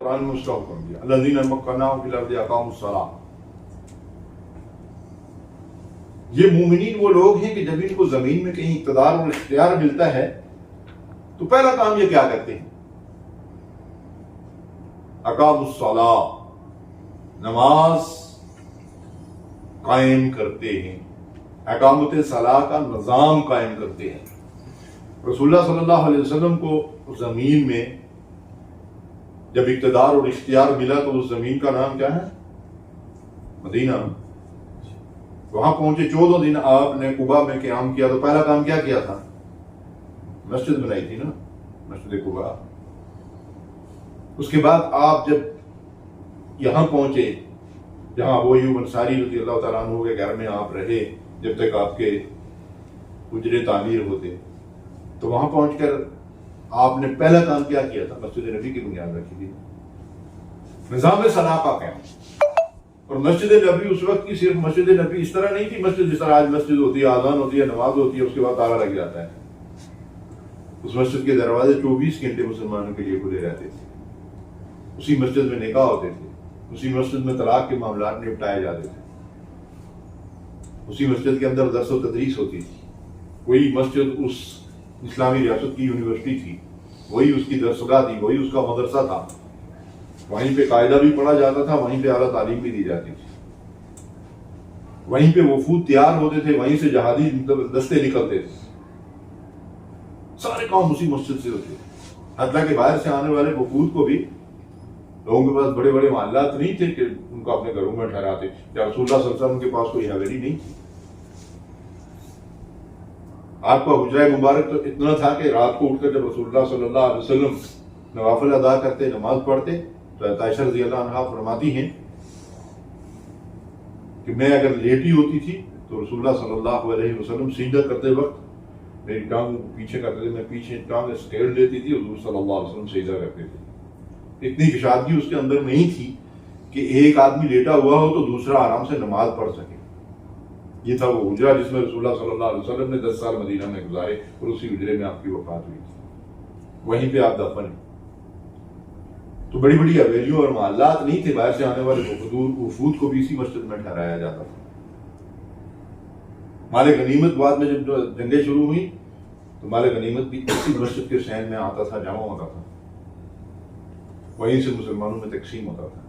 قرآن میں اس کا حکم دیا، الذین مکناہم فی الارض اقاموا الصلاۃ. یہ مومنین وہ لوگ ہیں کہ جب ان کو زمین میں کہیں اقتدار اور اختیار ملتا ہے تو پہلا کام یہ کیا کرتے ہیں؟ اقاموا الصلاۃ، نماز قائم کرتے ہیں، اقامت صلاح کا نظام قائم کرتے ہیں. رسول اللہ صلی اللہ علیہ وسلم کو زمین میں جب اقتدار اور اختیار ملا تو اس زمین کا نام کیا ہے؟ مدینہ. وہاں پہنچے 14 دن آپ نے قباء میں قیام کیا تو پہلا کام کیا کیا تھا؟ مسجد بنائی تھی نا، مسجد قباء. اس کے بعد آپ جب یہاں پہنچے جہاں ابو ایوب انصاری رضی اللہ تعالیٰ عنہ کے گھر میں آپ رہے جب تک آپ کے حجرے تعمیر ہوتے، تو وہاں پہنچ کر آپ نے پہلا کام کیا کیا تھا؟ مسجد نبی کی بنیاد رکھی تھی، نظام صلاح کا قیام. اور مسجد نبی اس وقت کی صرف مسجد نبی اس طرح نہیں تھی مسجد جس طرح آج مسجد ہوتی ہے، آذان ہوتی ہے، نماز ہوتی ہے، اس کے بعد تالا لگ جاتا ہے. اس مسجد کے دروازے 24 گھنٹے مسلمانوں کے لیے کھلے رہتے تھے. اسی مسجد میں نکاح ہوتے تھے، اسی مسجد میں طلاق کے معاملات نپٹائے جاتے تھے، اسی مسجد کے اندر درس و تدریس ہوتی تھی. وہی مسجد اس اسلامی ریاست کی یونیورسٹی تھی، وہی اس کی درسگاہ تھی، وہی اس کا مدرسہ تھا. وہیں پہ قاعدہ بھی پڑھا جاتا تھا، وہیں پہ اعلیٰ تعلیم بھی دی جاتی تھی، وہیں پہ وفود تیار ہوتے تھے، وہیں سے جہادی دستے نکلتے تھے. سارے کام اسی مسجد سے ہوتے تھے. حتیٰ کہ باہر سے آنے والے وفود کو بھی لوگوں کے پاس بڑے بڑے محلات نہیں تھے کہ ان کو اپنے گھروں میں ٹھہراتے. یا رسول اللہ صلی اللہ علیہ وسلم کے پاس کوئی حویلی نہیں تھی. آپ کا حجرہ مبارک تو اتنا تھا کہ رات کو اٹھ کر جب رسول اللہ صلی اللہ علیہ وسلم نوافل ادا کرتے، نماز پڑھتے، تو عائشہ رضی اللہ عنہا فرماتی ہیں کہ میں اگر لیٹی ہوتی تھی تو رسول اللہ صلی اللہ علیہ وسلم سجدہ کرتے وقت میری ٹانگ پیچھے کرتے تھے، میں پیچھے ٹانگ اسکیل لیتی تھی، حضور صلی اللہ علیہ وسلم سجدہ کرتے تھے. اتنی کشادگی اس کے اندر نہیں تھی کہ ایک آدمی لیٹا ہوا ہو تو دوسرا آرام سے نماز پڑھ سکے. یہ تھا وہ حجرہ جس میں رسول اللہ صلی اللہ علیہ وسلم نے 10 سال مدینہ میں گزارے اور اسی حجرے میں آپ کی وفات ہوئی تھی. وہیں پہ آپ دفن ہیں. تو بڑی بڑی حویلیوں اور محلات نہیں تھے. باہر سے آنے والے وفود کو بھی اسی مسجد میں ٹھہرایا جاتا تھا. مال غنیمت بعد میں جب جنگیں شروع ہوئی تو مال غنیمت بھی اسی مسجد کے صحن میں آتا تھا، جمع ہوتا تھا، وہیں سے مسلمانوں میں تقسیم ہوتا تھا.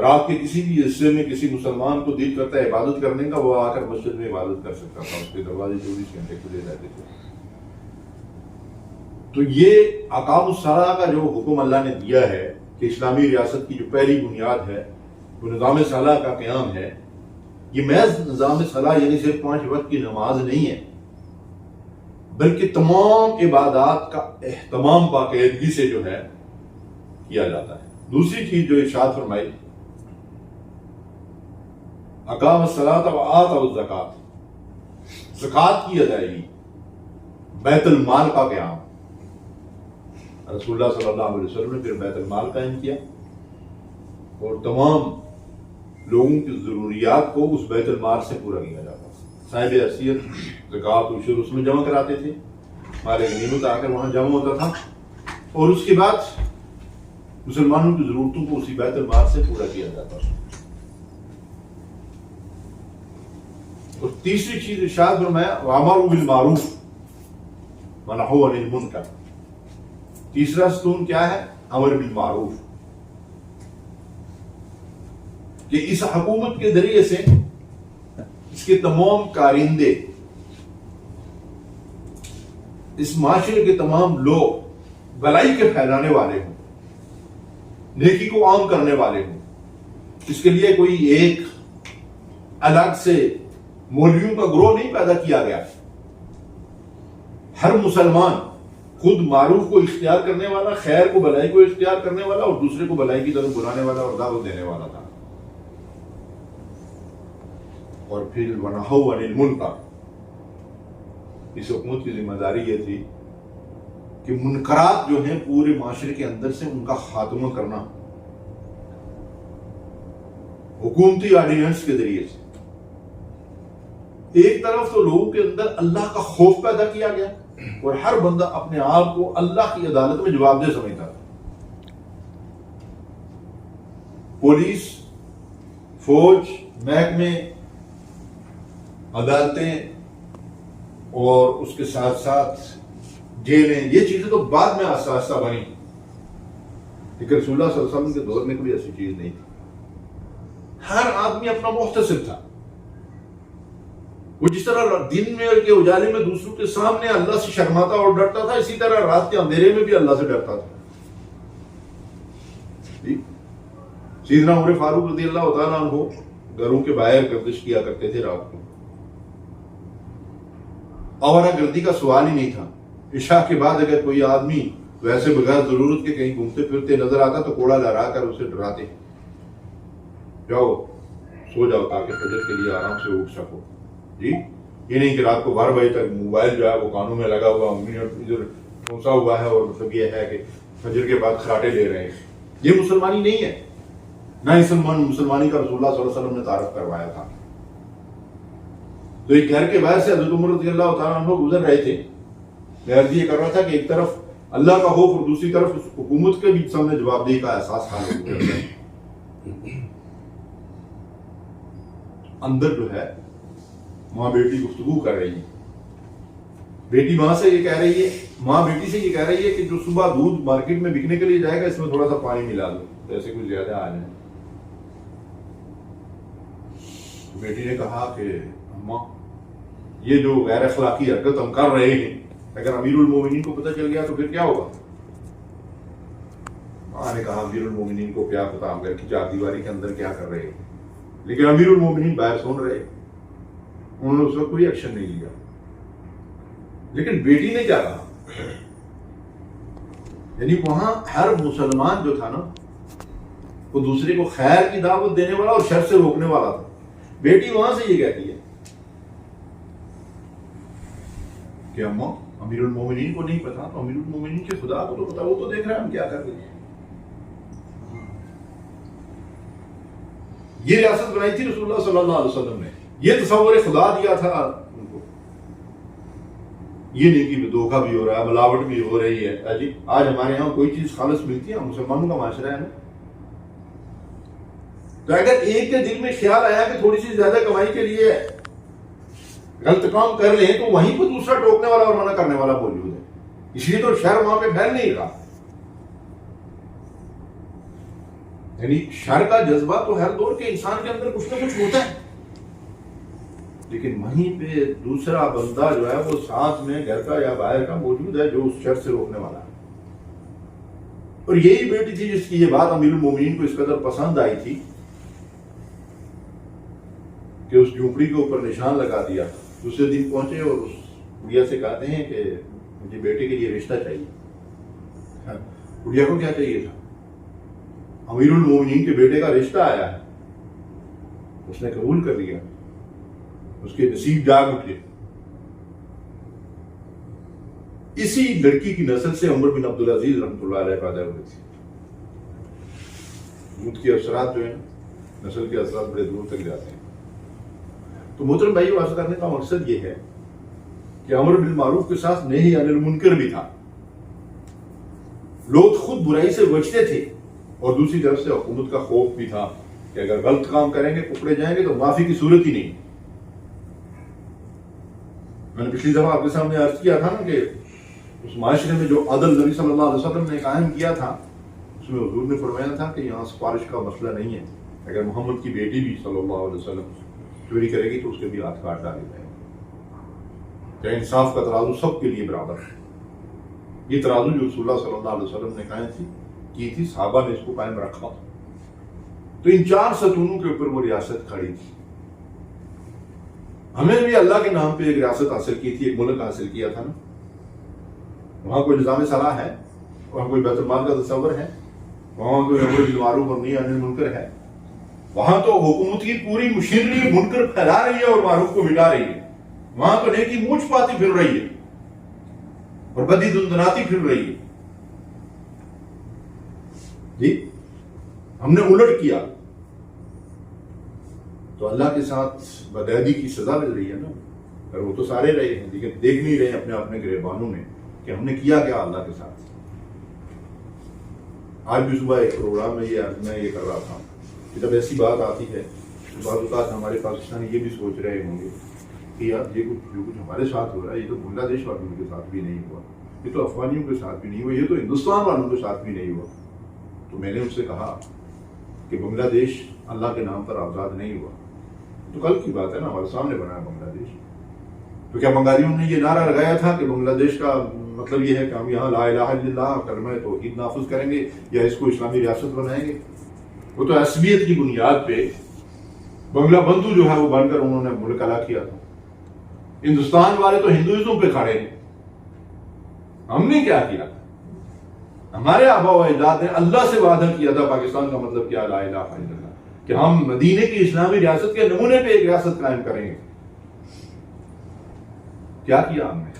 رات کے کسی بھی حصے میں کسی مسلمان کو دل کرتا ہے عبادت کرنے کا، وہ آ کر مسجد میں عبادت کر سکتا تھا. اس کے دروازے 24 گھنٹے کھلے رہتے تھے. تو یہ اقام الصلاۃ کا جو حکم اللہ نے دیا ہے کہ اسلامی ریاست کی جو پہلی بنیاد ہے وہ نظام صلاح کا قیام ہے. یہ محض نظام صلاح یعنی صرف 5 وقت کی نماز نہیں ہے، بلکہ تمام عبادات کا اہتمام باقاعدگی سے جو ہے کیا جاتا ہے. دوسری چیز جو ارشاد فرمائی، اقام الصلاۃ وآتى الزکوٰۃ، زکوٰۃ کی ادائیگی، بیت المال کا قیام. رسول اللہ صلی اللہ علیہ وسلم نے پھر بیت المال قائم کیا اور تمام لوگوں کی ضروریات کو اس بیت المال سے پورا کیا جاتا. صاحب حیثیت زکوٰۃ عشر اس میں جمع کراتے تھے، مال غنیمت آ کر وہاں جمع ہوتا تھا، اور اس کے بعد مسلمانوں کی ضرورتوں کو اسی بیت المال سے پورا کیا جاتا تھا. اور تیسری چیز ارشاد فرمایا وَأَمَرُوا بِالْمَعْرُوفِ وَنَهَوْا عَنِ الْمُنکَرِ. تیسرا ستون کیا ہے؟ امر بالمعروف. کہ اس حکومت کے ذریعے سے اس کے تمام کارندے، اس معاشرے کے تمام لوگ بھلائی کے پھیلانے والے ہوں، نیکی کو عام کرنے والے ہوں. اس کے لیے کوئی ایک الگ سے مولویوں کا گروہ نہیں پیدا کیا گیا. ہر مسلمان خود معروف کو اختیار کرنے والا، خیر کو بھلائی کو اختیار کرنے والا اور دوسرے کو بھلائی کی طرف بلانے والا اور دعوت دینے والا تھا. اور پھر وَنَهَوْا عَنِ الْمُنکَرِ، اس حکومت کی ذمہ داری یہ تھی کہ منکرات جو ہیں پورے معاشرے کے اندر سے ان کا خاتمہ کرنا حکومتی آرڈیننس کے ذریعے سے. ایک طرف تو لوگوں کے اندر اللہ کا خوف پیدا کیا گیا اور ہر بندہ اپنے آپ کو اللہ کی عدالت میں جواب دہ سمجھتا تھا. پولیس، فوج، محکمے، عدالتیں اور اس کے ساتھ ساتھ جیلیں، یہ چیزیں تو بعد میں آہستہ آہستہ بنی، لیکن رسول اللہ صلی اللہ علیہ وسلم کے دور میں کوئی ایسی چیز نہیں تھی. ہر آدمی اپنا محتسب تھا. وہ جس طرح دن میں کے اجالے میں دوسروں کے سامنے اللہ سے شرماتا اور ڈرتا تھا، اسی طرح رات کے اندھیرے میں بھی اللہ سے ڈرتا تھا. سیدنا عمر فاروق رضی اللہ تعالیٰ عنہ گھروں کے باہر گردش کیا کرتے تھے رات کو. آوارہ گردی کا سوال ہی نہیں تھا. عشاء کے بعد اگر کوئی آدمی ویسے بغیر ضرورت کے کہیں گھومتے پھرتے نظر آتا تو کوڑا لہرا کر اسے ڈراتے، جاؤ سو جاؤ تاکہ فجر کے لیے آرام سے اٹھ سکو. جی یہ نہیں کہ رات کو 12 بجے تک موبائل جو ہے وہ کانوں میں لگا ہوا، ادھر پھنسا ہوا ہے، اور مطلب یہ ہے کہ فجر کے بعد خراٹے لے رہے ہیں. یہ مسلمانی نہیں ہے، نہ مسلمانی کا رسول اللہ صلی اللہ علیہ وسلم نے تعارف کروایا تھا. تو ایک گھر کے باہر سے حضرت عمر رضی اللہ تعالیٰ عنہ گزر رہے تھے. میں عرض یہ کر رہا تھا کہ ایک طرف اللہ کا خوف اور دوسری طرف اس حکومت کے بھی سامنے جواب دہی کا احساس حاصل کرتا ہے. اندر جو ہے ماں بیٹی گفتگو کر رہی ہے. بیٹی ماں سے یہ کہہ رہی ہے، ماں بیٹی سے یہ کہہ رہی ہے کہ جو صبح دودھ مارکیٹ میں بکنے کے لیے جائے گا اس میں تھوڑا سا پانی ملا دو، ایسے کچھ زیادہ آ جائے. بیٹی نے کہا کہ اماں یہ جو غیر اخلاقی حرکت ہم کر رہے ہیں اگر امیر المومنین کو پتہ چل گیا تو پھر کیا ہوگا؟ ماں نے کہا امیر المومنین کو کیا پتا ہم گھر کی چار دیواری کے اندر کیا کر رہے ہیں، لیکن امیر المومنین باہر سن رہے. انہوں نے اس وقت کوئی ایکشن نہیں لیا. لیکن بیٹی نے کیا کہا؟ یعنی وہاں ہر مسلمان جو تھا نا وہ دوسرے کو خیر کی دعوت دینے والا اور شر سے روکنے والا تھا. بیٹی وہاں سے یہ کہتی ہے کہ اماں امیر المومنین کو نہیں پتا تو امیر المومنین کے خدا کو تو پتا، وہ تو دیکھ رہا ہے ہم کیا کر رہے ہیں. یہ ریاست بنائی تھی رسول اللہ صلی اللہ علیہ وسلم نے، یہ تصور خدا دیا تھا ان کو. یہ نہیں کہ دھوکہ بھی ہو رہا ہے، ملاوٹ بھی ہو رہی ہے. جی آج ہمارے یہاں کوئی چیز خالص ملتی ہے، مسلمانوں کا معاشرہ ہے نا، تو اگر ایک کے دل میں خیال آیا کہ تھوڑی سی زیادہ کمائی کے لیے غلط کام کر لیں تو وہیں پہ دوسرا ٹوکنے والا اور منع کرنے والا موجود ہے. اس لیے تو شر وہاں پہ پھیل نہیں رہا. یعنی شر کا جذبہ تو ہر دور کے انسان کے اندر کچھ نہ کچھ ہوتا ہے، لیکن وہیں پہ دوسرا بندہ جو ہے وہ ساتھ میں گھر کا یا باہر کا موجود ہے جو اس شر سے روکنے والا ہے. اور یہی بیٹی تھی جس کی یہ بات امیر المومنین کو اس قدر پسند آئی تھی کہ اس جھونپڑی کے اوپر نشان لگا دیا. دوسرے دن پہنچے اور اس گڑیا سے کہتے ہیں کہ مجھے بیٹے کے لیے رشتہ چاہیے. گڑیا کو کیا چاہیے تھا؟ امیر المومنین کے بیٹے کا رشتہ آیا ہے. اس نے قبول کر لیا، اس کے نصیب جاگ اٹھے. اسی لڑکی کی نسل سے عمر بن عبدالعزیز رحمۃ اللہ علیہ پیدا ہوئے تھے. موت کے اثرات جو ہیں، نسل کے اثرات بڑے دور تک جاتے ہیں. تو محترم بھائی واضح کرنے کا مقصد یہ ہے کہ امر بالمعروف کے ساتھ نہی عن المنکر بھی تھا. لوگ خود برائی سے بچتے تھے اور دوسری طرف سے حکومت کا خوف بھی تھا کہ اگر غلط کام کریں گے پکڑے جائیں گے تو معافی کی صورت ہی نہیں. میں نے پچھلی دفعہ آپ کے سامنے عرض کیا تھا نا کہ اس معاشرے میں جو عدل نبی صلی اللہ علیہ وسلم نے قائم کیا تھا اس میں حضور نے فرمایا تھا کہ یہاں سفارش کا مسئلہ نہیں ہے. اگر محمد کی بیٹی بھی صلی اللہ علیہ وسلم چوری کرے گی تو اس کے بھی ہاتھ کاٹ ڈالے جائیں گے. کہ انصاف کا ترازو سب کے لیے برابر ہے. یہ ترازو جو رسول اللہ صلی اللہ علیہ وسلم نے قائم کی تھی، صحابہ نے اس کو قائم رکھا. تو ان 4 ستونوں کے اوپر وہ ریاست کھڑی تھی. ہمیں بھی اللہ کے نام پہ ایک ریاست حاصل کی تھی، ایک ملک حاصل کیا تھا نا. وہاں کوئی نظام صلاح ہے، وہاں کوئی بیت المال کا تصور ہے، وہاں کوئی امر بالمعروف اور نہی عن المنکر ہے. وہاں تو حکومت کی پوری مشینری منکر پھیلا رہی ہے اور معروف کو مٹا رہی ہے. وہاں تو نیکی مونچھ پاتی پھر رہی ہے اور بدی دندناتی پھر رہی ہے. جی ہم نے الٹ کیا تو اللہ کے ساتھ بدعہدی کی سزا مل رہی ہے نا. اور وہ تو سارے رہے ہیں لیکن دیکھ نہیں رہے اپنے اپنے گریبانوں میں کہ ہم نے کیا کیا اللہ کے ساتھ. آج بھی صبح ایک پروگرام میں یہ کر رہا تھا جب ایسی بات آتی ہے تو بعض اوقات ہمارے پاکستانی یہ بھی سوچ رہے ہوں گے کہ یار یہ جو کچھ ہمارے ساتھ ہو رہا ہے یہ تو بنگلہ دیش والوں کے ساتھ بھی نہیں ہوا، یہ تو افغانیوں کے ساتھ بھی نہیں ہوا، یہ تو ہندوستان والوں کے ساتھ بھی نہیں ہوا۔ تو میں نے ان سے کہا کہ بنگلہ دیش اللہ کے نام پر آزاد نہیں ہوا، تو کل کی بات ہے نا، ہمارے سامنے بنا ہے بنگلہ دیش۔ تو کیا بنگالیوں نے یہ نعرہ لگایا تھا کہ بنگلہ دیش کا مطلب یہ ہے کہ ہم یہاں لا الہ الا اللہ کلمہ توحید نافذ کریں گے یا اس کو اسلامی ریاست بنائیں گے؟ وہ تو عصبیت کی بنیاد پہ بنگلہ بندھو جو ہے وہ بن کر انہوں نے ملک الا کیا تھا۔ ہندوستان والے تو ہندوازم پہ کھڑے ہیں، ہم نے کیا کیا؟ ہمارے آبا و اجداد نے اللہ سے وعدہ کیا تھا، پاکستان کا مطلب کیا لا الہ الا اللہ، کہ ہم مدینے کی اسلامی ریاست کے نمونے پہ ایک ریاست قائم کریں گے۔ کیا کیا ہم نے؟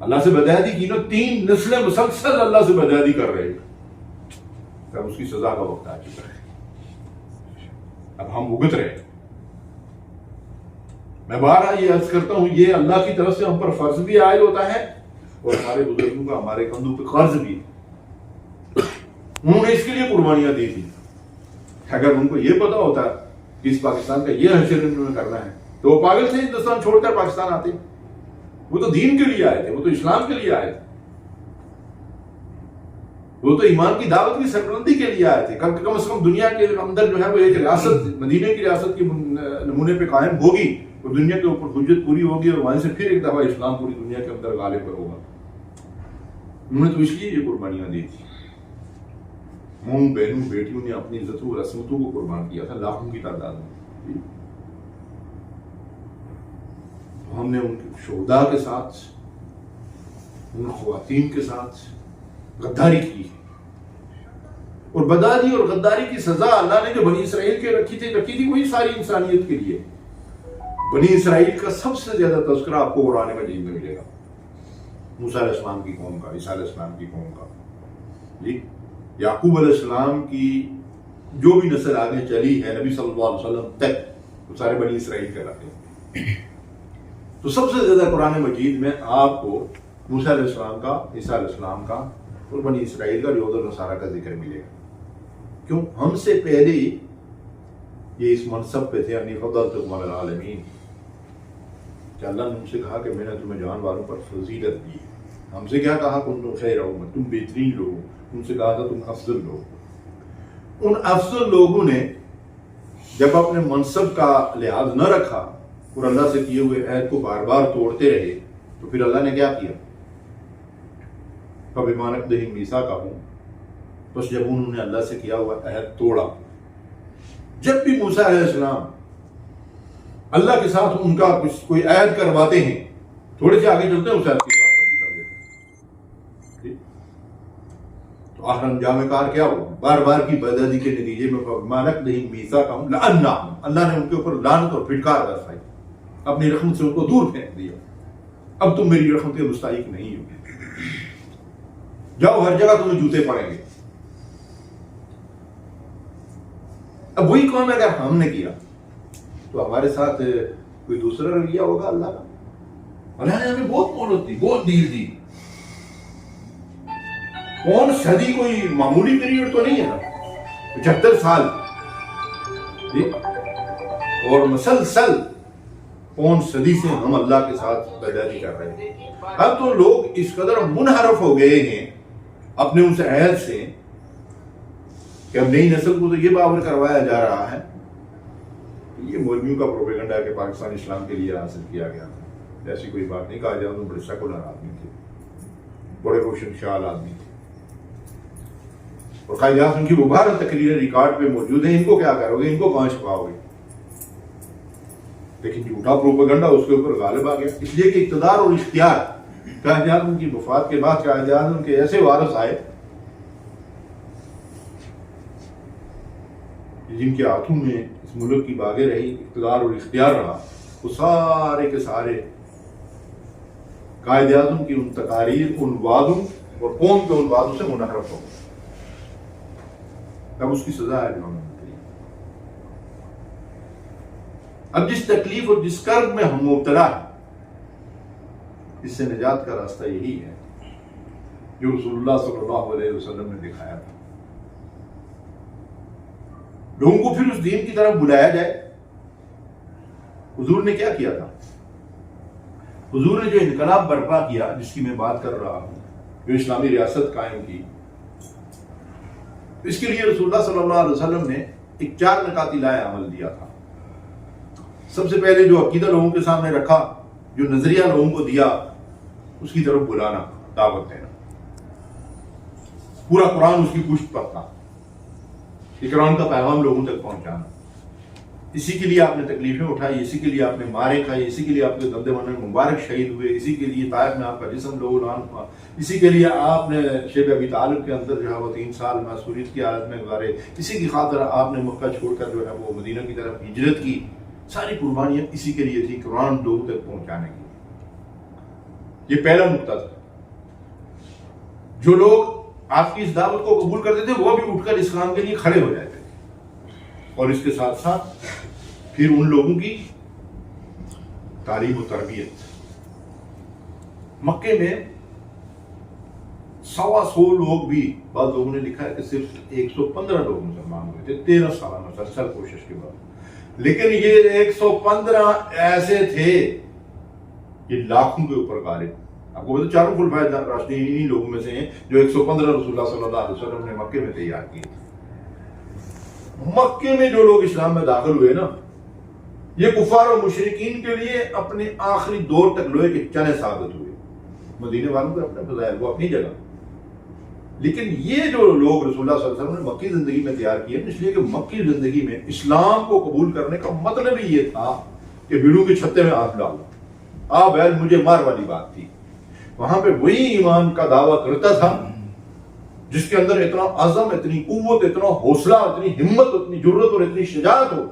اللہ سے بدعہدی کی نا، 3 نسلیں مسلسل اللہ سے بدعہدی کر رہے ہیں، اب اس کی سزا کا وقت آ چکا ہے، اب ہم بھگت رہے ہیں۔ میں بارہا یہ عرض کرتا ہوں، یہ اللہ کی طرف سے ہم پر فرض بھی عائد ہوتا ہے اور ہمارے بزرگوں کا ہمارے کندھوں پہ قرض بھی۔ انہوں نے اس کے لیے قربانیاں دی تھی، اگر ان کو یہ پتا ہوتا کہ اس پاکستان کا یہ حشر انہوں نے کرنا ہے تو وہ پاگل سے ہندوستان چھوڑ کر پاکستان آتے۔ وہ تو دین کے لیے آئے تھے، وہ تو اسلام کے لیے آئے تھے، وہ تو ایمان کی دعوت کی سربلندی کے لیے آئے تھے۔ کم از کم دنیا کے اندر جو ہے وہ ایک ریاست مدینے کی ریاست کی نمونے پہ قائم ہوگی، اور دنیا کے اوپر حجت پوری ہوگی، اور وہاں سے پھر ایک دفعہ اسلام پوری دنیا کے اندر غالب ہوگا۔ انہوں نے تو اس لیے یہ قربانیاں دی تھی، ماؤں بہنوں بیٹیوں نے اپنی عزتوں اور عصمتوں کو قربان کیا تھا، لاکھوں کی تعداد میں۔ تو ہم نے ان کے شہداء کے ساتھ، ان خواتین کے ساتھ غداری کی، اور بدادی اور غداری کی سزا اللہ نے جو بنی اسرائیل کے رکھی تھی وہی ساری انسانیت کے لیے۔ بنی اسرائیل کا سب سے زیادہ تذکرہ آپ کو قرآن مجید میں ملے گا، موسیٰ علیہ السلام کی قوم کا، عیسیٰ علیہ السلام کی قوم کا، جی یعقوب علیہ السلام کی جو بھی نسل آگے چلی ہے نبی صلی اللہ علیہ وسلم تک، وہ سارے بنی اسرائیل کے رہتے ہیں۔ تو سب سے زیادہ قرآن مجید میں آپ کو موسیٰ علیہ السلام کا، عیسیٰ علیہ السلام کا اور بنی اسرائیل کا، یہود اور نصارہ کا ذکر ملے گا۔ کیوں؟ ہم سے پہلے یہ اس منصب پہ تھے، انی فضلتکم علی العالمین، کہ اللہ نے ان سے کہا کہ میں نے تمہیں جان والوں پر فضیلت دی۔ ہم سے کیا کہا؟ کنتم خیر امۃ، تم بہترین لوگ ہو۔ ان سے کہا تھا تم افضل لوگ۔ ان افضل لوگوں نے جب اپنے منصب کا لحاظ نہ رکھا اور اللہ سے کیے ہوئے عہد کو بار بار توڑتے رہے، تو پھر اللہ نے کیا کیا؟ فَبِمَا نَقْضِهِمْ مِيثَاقَهُمْ، بس جب انہوں نے اللہ سے کیا ہوا عہد توڑا، جب بھی موسیٰ علیہ السلام اللہ کے ساتھ ان کا کوئی عہد کرواتے ہیں، تھوڑے سے آگے چلتے ہیں اس عہد کی خلاف ورزی کر دیتے ہیں۔ تو آخر انجام کار کیا ہوا؟ بار بار کی بدعہدی کے نتیجے میں فَبِمَا نَقْضِهِمْ مِيثَاقَهُمْ لَعَنَّاهُمْ، اللہ نے ان کے اوپر لعنت اور پھٹکار برسائی، اپنی رحمت سے ان کو دور پھینک دیا۔ اب تم میری رحمت کے مستحق نہیں ہو، جاؤ ہر جگہ تمہیں جوتے پڑیں گے۔ اب وہی کام اگر ہم نے کیا تو ہمارے ساتھ کوئی دوسرا رویہ ہوگا اللہ کا؟ اللہ نے ہمیں بہت مہلت دی، بہت دیر دی۔ کون صدی کوئی معمولی پیریڈ تو نہیں ہے نا، 75 سال جی، اور مسلسل کون صدی سے ہم اللہ کے ساتھ بدعہدی کر رہے ہیں۔ اب تو لوگ اس قدر منحرف ہو گئے ہیں اپنے اس عہد سے کہ اب نئی نسل کو تو یہ باور کروایا جا رہا ہے، یہ مولویوں کا پروپیگنڈا ہے کہ پاکستان اسلام کے لیے حاصل کیا گیا تھا۔ ایسی کوئی بات نہیں، کہا جائے تو بڑے سیکولر آدمی تھے، بڑے روشن خیال آدمی تھے، اور قائد اعظم کی مبارک تقریریں ریکارڈ پہ موجود ہیں۔ ان کو کیا کرو گے؟ ان کو کہاں چھپاؤ گے؟ لیکن جھوٹا پروپیگنڈا اس کے اوپر غالب آ گیا، اس لیے کہ اقتدار اور اختیار، قائد اعظم کی وفات کے بعد قائد اعظم کے ایسے وارث آئے جن کے ہاتھوں میں اس ملک کی باغیں رہی، اقتدار اور اختیار رہا، وہ سارے کے سارے قائد اعظم کی ان تقاریر، ان وعدوں اور قوم کے ان وعدوں سے منحرف ہو گئے۔ اب اس کی سزا ہے جو ہم نے دی۔ اب جس تکلیف اور جس کرب میں ہم مبتلا ہیں، اس سے نجات کا راستہ یہی ہے جو رسول اللہ صلی اللہ علیہ وسلم نے دکھایا تھا۔ لوگوں کو پھر اس دین کی طرف بلایا جائے۔ حضور نے کیا کیا تھا؟ حضور نے جو انقلاب برپا کیا، جس کی میں بات کر رہا ہوں، جو اسلامی ریاست قائم کی، اس کے لیے رسول اللہ صلی اللہ علیہ وسلم نے ایک 4 نکاتی لائے عمل دیا تھا۔ سب سے پہلے جو عقیدہ لوگوں کے سامنے رکھا، جو نظریہ لوگوں کو دیا، اس کی طرف بلانا، دعوت دینا۔ پورا قرآن اس کی پشت پر تھا، یہ قرآن کا پیغام لوگوں تک پہنچانا۔ اسی کے لیے آپ نے تکلیفیں اٹھائی، اسی کے لیے آپ نے مارے کھائی، اسی کے لیے آپ کے دندے من مبارک شہید ہوئے، اسی کے لیے طائف میں آپ کا جسم لہو لہان ہوا، اسی کے لیے آپ نے شیب ابی طالب کے اندر جو ہے وہ 3 سال معصوریت کی حالت میں گزارے، اسی کی خاطر آپ نے مکہ چھوڑ کر جو ہے وہ مدینہ کی طرف ہجرت کی۔ ساری قربانیاں اسی کے لیے تھی، قرآن لوگوں تک پہنچانے کی۔ یہ پہلا نقطہ تھا۔ جو لوگ آپ کی اس دعوت کو قبول کرتے تھے وہ بھی اٹھ کر اس کام کے لیے کھڑے ہو جاتے تھے، اور اس کے ساتھ ساتھ پھر ان لوگوں کی تعلیم و تربیت۔ مکے میں 125 لوگ بھی، بعض لوگوں نے لکھا ہے کہ صرف 115 لوگ مسلمان ہوئے تھے 13 سالہ مسلسل کوشش کے بعد، لیکن یہ 115 ایسے تھے کہ لاکھوں کے اوپر غالب۔ آپ کو پتہ 4 خلفائے راشدین انہی لوگوں میں سے ہیں جو 115 رسول اللہ صلی اللہ علیہ وسلم نے مکے میں تیار کیے تھے۔ مکے میں جو لوگ اسلام میں داخل ہوئے نا، یہ کفار اور مشرکین کے لیے اپنے آخری دور تک لوہے کے چنے ثابت ہوئے۔ مدینے والوں کے اپنے فضائل، وہ اپنی جگہ، لیکن یہ جو لوگ رسول اللہ صلی اللہ علیہ وسلم نے مکی زندگی میں تیار کیے، اس لیے کہ مکی زندگی میں اسلام کو قبول کرنے کا مطلب ہی یہ تھا کہ بیڑوں کے چھتے میں ہاتھ ڈالو، آ بیل مجھے مار والی بات تھی۔ وہاں پہ وہی ایمان کا دعویٰ کرتا تھا جس کے اندر اتنا عزم، اتنی قوت، اتنا حوصلہ، اتنی ہمت، اتنی جرت اور اتنی شجاعت ہو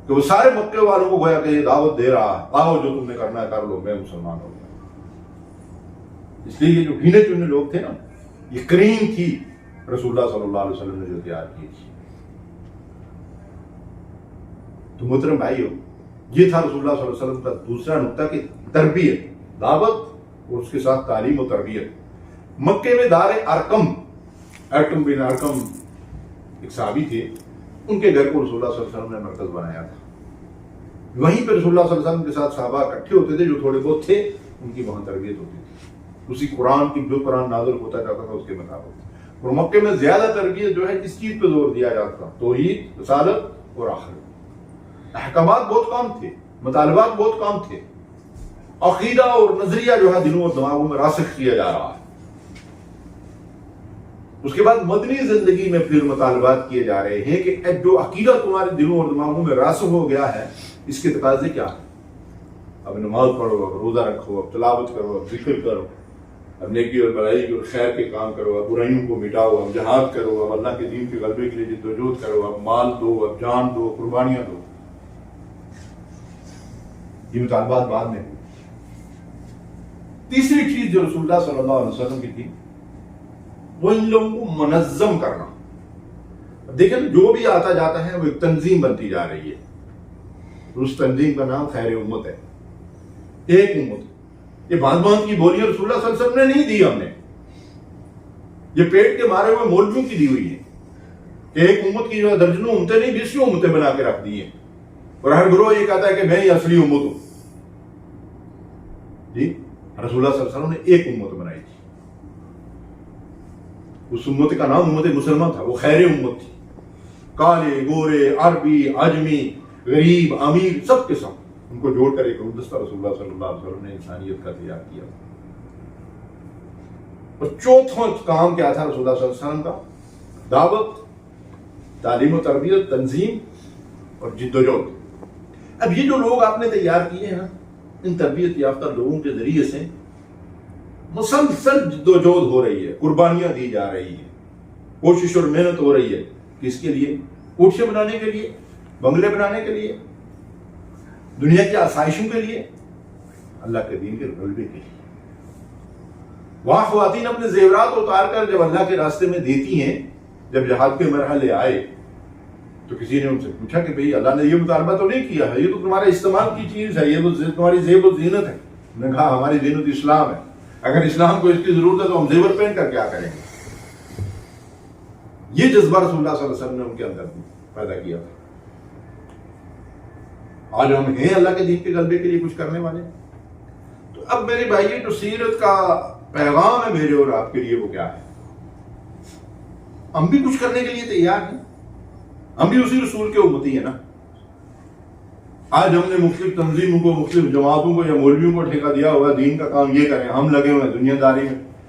کہ وہ سارے مکے والوں کو گویا کہ یہ دعوت دے رہا ہے، آؤ جو تم نے کرنا ہے کر لو، میں مسلمان ہو گیا۔ اس لیے یہ جو گنے چنے لوگ تھے نا، یہ کریم تھی رسول اللہ صلی اللہ علیہ وسلم نے جو تیار کی تھی۔ تو محترم بھائیو، یہ تھا رسول اللہ صلی اللہ علیہ وسلم کا دوسرا نقطہ کہ تربیت، دعوت اور اس کے ساتھ تعلیم و تربیت۔ مکے میں دار ارقم بن ارقم ایک صحابی تھے، ان کے گھر کو رسول اللہ صلی اللہ علیہ وسلم نے مرکز بنایا تھا۔ وہیں پہ رسول اللہ صلی اللہ علیہ وسلم کے ساتھ صحابہ اکٹھے ہوتے تھے، جو تھوڑے بہت تھے ان کی وہاں تربیت ہوتی تھی، اسی قرآن کی جو قرآن نازل ہوتا جاتا تھا اس کے مطابق۔ اور مکے میں زیادہ تربیت جو ہے اس چیز پہ زور دیا جاتا تھا، توحید، رسالت اور آخرت۔ احکامات بہت کام تھے، مطالبات بہت کام تھے، عقیدہ اور نظریہ جو ہے دلوں اور دماغوں میں راسخ کیا جا رہا ہے۔ اس کے بعد مدنی زندگی میں پھر مطالبات کیے جا رہے ہیں کہ جو عقیدہ تمہارے دلوں اور دماغوں میں راسخ ہو گیا ہے، اس کے تقاضے کیا ہیں؟ اب نماز پڑھو، اب روزہ رکھو، اب تلاوت کرو، اب ذکر کرو، اب نیکی اور بھلائی اور خیر کے کام کرو، اب برائیوں کو مٹاؤ، اب جہاد کرو، اب اللہ کے دین کے غلبے کے لیے جدوجہد کرو، اب مال دو، اب جان دو، قربانیاں دو۔ یہ مطالبات بعد میں۔ تیسری چیز جو رسول اللہ صلی اللہ علیہ وسلم کی تھی وہ ان لوگوں کو منظم کرنا۔ دیکھیں جو بھی آتا جاتا ہے وہ ایک تنظیم بنتی جا رہی ہے، اس تنظیم کا نام خیر امت ہے، ایک امت۔ یہ باندھ باندھ کی بولیاں رسول اللہ صلی اللہ علیہ وسلم نے نہیں دی، ہم نے یہ پیٹ کے مارے ہوئے مولویوں کی دی ہوئی ہے کہ ایک امت کی جو ہے درجنوں امتیں نہیں 20 امتیں بنا کے رکھ دی ہیں، اور ہر گروہ یہ کہتا ہے کہ میں ہی اصلی امت ہوں۔ جی رسول اللہ صلی اللہ علیہ وسلم نے ایک امت بنائی تھی، اس امت کا نام امت مسلمہ تھا، وہ خیر امت تھی۔ کالے، گورے، عربی، عجمی، غریب، امیر، سب کے سب ان کو جوڑ کر ایک گلدستہ رسول اللہ صلی اللہ علیہ وسلم نے انسانیت کا تیار کیا۔ اور چوتھا کام کیا تھا رسول اللہ صلی اللہ علیہ وسلم کا؟ دعوت، تعلیم و تربیت، تنظیم اور جدوجہد۔ اب یہ جو لوگ آپ نے تیار کیے ہیں، ان تربیت یافتہ لوگوں کے ذریعے سے مسلسل جدوجہد ہو رہی ہے، قربانیاں دی جا رہی ہیں، کوشش اور محنت ہو رہی ہے۔ کس کے لیے؟ کوٹھیاں بنانے کے لیے، بنگلے بنانے کے لیے، دنیا کی آسائشوں کے لیے، اللہ کے دین کے غلبے کے لیے۔ وہاں خواتین اپنے زیورات اتار کر جب اللہ کے راستے میں دیتی ہیں، جب جہاد کے مرحلے آئے تو کسی نے ان سے پوچھا کہ بھئی اللہ نے یہ مطالبہ تو نہیں کیا ہے، یہ تو تمہارے استعمال کی چیز ہے، یہ تو تمہاری زیب و زینت ہے۔ انہوں نے کہا ہماری زینت اسلام ہے، اگر اسلام کو اس کی ضرورت ہے تو ہم زیور پہن کر کیا کریں گے؟ یہ جذبہ رسول اللہ صلی اللہ علیہ وسلم نے ان کے اندر پیدا کیا تھا. آج ہم ہیں اللہ کے دین کے غلبے کے لیے کچھ کرنے والے. تو اب میرے بھائی جو سیرت کا پیغام ہے میرے اور آپ کے لیے وہ کیا ہے؟ ہم بھی کچھ کرنے کے لیے تیار ہیں. ہم بھی اسی رسول کے امتی ہیں نا. آج ہم نے مختلف تنظیموں کو، مختلف جماعتوں کو یا مولویوں کو ٹھیکہ دیا ہوا دین کا کام یہ کریں، ہم لگے ہوئے ہیں دنیا داری میں.